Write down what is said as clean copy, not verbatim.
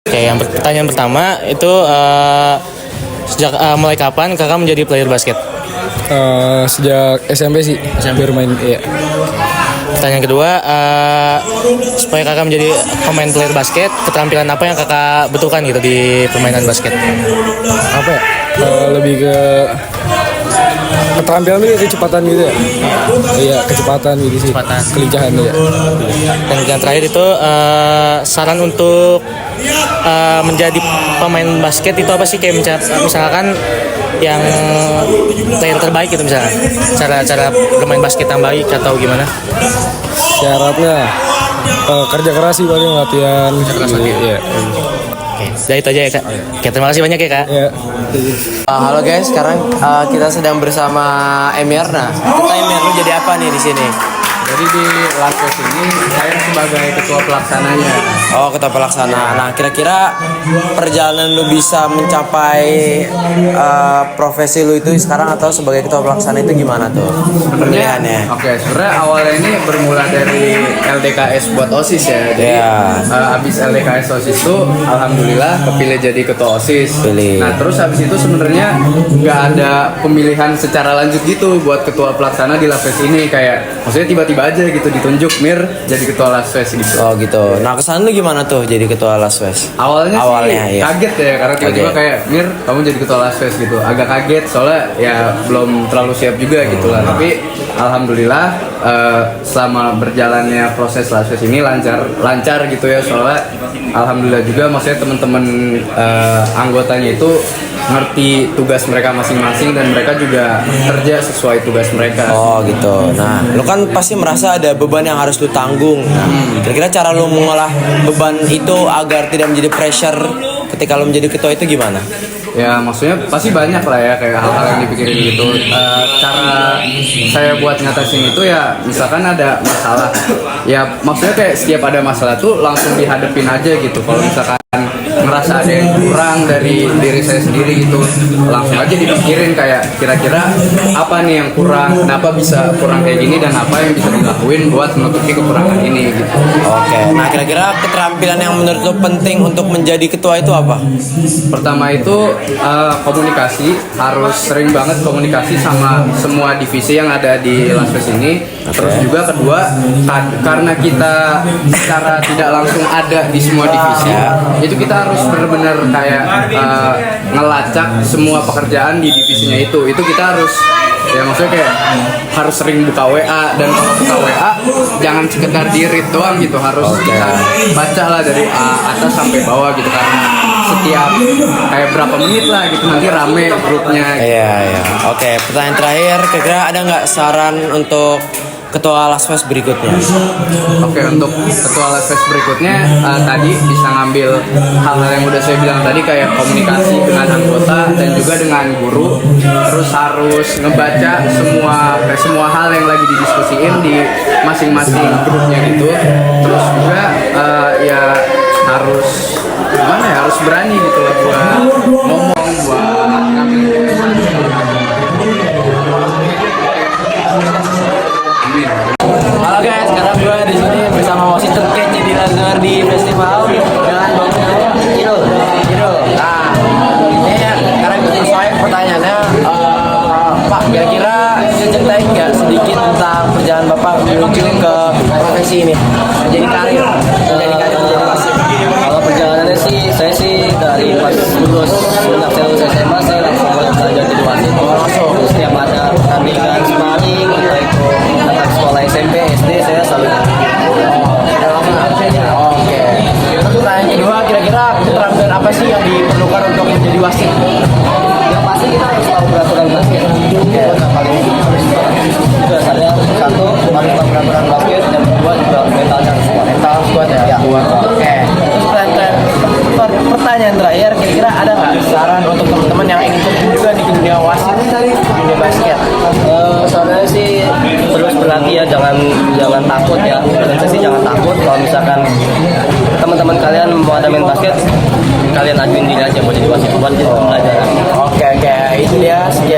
Oke, yang pertanyaan pertama itu sejak mulai kapan kakak menjadi player basket? Sejak SMP sih. SMP bermain. Iya. Pertanyaan kedua, supaya kakak menjadi pemain player basket, keterampilan apa yang kakak butuhkan gitu di permainan basket? Apa ya? Lebih ke keterampilan lebih kecepatan gitu ya. Iya, kecepatan gitu sih. Kecepatan. Kelincahan ya. Dan yang terakhir itu saran untuk menjadi pemain basket itu apa sih, kayak misalkan yang player terbaik gitu, misalkan cara bermain basket yang baik atau gimana? Syaratnya kerja keras sih, paling latihan. Iya. Oke, dari itu aja ya kak. Oke, terima kasih banyak ya kak. Iya. Halo guys, sekarang kita sedang bersama Emir. Nah, kita Emir, lu jadi apa nih di sini? Jadi di Laskes ini saya sebagai ketua pelaksananya. Oh, ketua pelaksana. Nah, kira-kira perjalanan lu bisa mencapai profesi lu itu sekarang atau sebagai ketua pelaksana itu gimana tuh pemilihannya? Oke, sebenarnya awalnya ini bermula dari LDKS buat OSIS ya. Jadi habis LDKS OSIS itu alhamdulillah kepilih jadi ketua OSIS. Pilih. Nah, terus habis itu sebenarnya nggak ada pemilihan secara lanjut gitu buat ketua pelaksana di Laskes ini, kayak maksudnya tiba-tiba aja gitu ditunjuk Mir jadi ketua Laskes gitu. Oh gitu. Nah, kesan lu gimana tuh jadi ketua Laskes? Awalnya sih Iya. kaget ya, karena tiba-tiba Kaget. kayak Mir kamu jadi ketua Laskes gitu. Agak kaget soalnya ya belum terlalu siap juga gitu lah. Tapi alhamdulillah selama berjalannya proses Laskes ini lancar gitu ya, soalnya alhamdulillah juga maksudnya teman-teman anggotanya itu ngerti tugas mereka masing-masing dan mereka juga kerja sesuai tugas mereka. Oh gitu. Nah, lu kan pasti merasa ada beban yang harus lu tanggung. Nah, kira-kira cara lu mengolah beban itu agar tidak menjadi pressure ketika lu menjadi ketua itu gimana? Ya maksudnya pasti banyak lah ya kayak hal-hal yang dipikirin gitu. Cara saya buat ngatasin itu ya misalkan ada masalah, ya maksudnya kayak setiap ada masalah tuh langsung dihadapin aja gitu. Kalau misalkan ngerasa ada yang kurang dari diri saya sendiri gitu, langsung aja dipikirin kayak kira-kira apa nih yang kurang, kenapa bisa kurang kayak gini, dan apa yang bisa dilakuin buat menutupi kekurangan ini gitu. Oke. Nah, kira-kira keterampilan yang menurut lu penting untuk menjadi ketua itu apa? Pertama itu komunikasi, harus sering banget komunikasi sama semua divisi yang ada di Laskes ini. Terus juga kedua, karena kita secara tidak langsung ada di semua divisi, itu kita harus benar-benar kayak ngelacak semua pekerjaan di divisinya itu kita harus, ya maksudnya kayak harus sering buka WA, dan kalau buka WA jangan sekedar di read doang gitu, harus kita baca lah dari atas sampai bawah gitu, karena setiap kayak berapa menit lah gitu nanti rame grupnya gitu. Iya. Oke, pertanyaan terakhir, kira-kira ada nggak saran untuk ketua Laskes berikutnya? Oke, untuk ketua Laskes berikutnya tadi bisa ngambil hal-hal yang udah saya bilang tadi, kayak komunikasi dengan anggota dan juga dengan guru, terus harus ngebaca semua hal yang lagi didiskusiin di masing-masing grupnya gitu. Terus juga ya harus gimana ya, harus berani gitu lah buat ngomong, buat ngambil keputusan. Halo guys, sekarang gue di sini bersama wasit terkece di Lazar di festival dengan Bang Irul. Nah, ini ya, sekarang sesuai pertanyaannya, Pak, kira-kira bisa ceritain nggak sedikit tentang perjalanan Bapak menuju ke profesi ini, menjadi karir menjadi wasit? Kalau perjalanannya sih, saya sih dari pas lulus SMA saya langsung mulai belajar jadi wasit. Langsung setiap ada pertandingan sparring, entah itu datang sekolah SMP, SD, saya selalu Oke. Pertanyaan kedua, kira-kira keterampilan apa sih yang diperlukan untuk menjadi wasit? yang pasti kita harus tahu peraturan basket. Yang paling itu dasarnya satu harus tahu peraturan basket, dan kedua juga mentalnya harus kuat. Mental squad ya? Oke. Terus pertanyaan terakhir, kira-kira ada nggak saran untuk teman-teman yang ingin terjun juga di dunia wasit, di dunia basket? Sebenarnya sih terus berlatih ya, jangan takut ya. Dan saya sih jangan takut kalau misalkan teman-teman kalian mau ada main basket, kalian ajuin diri aja mau jadi wasit buat belajar. Oke, itu dia sekian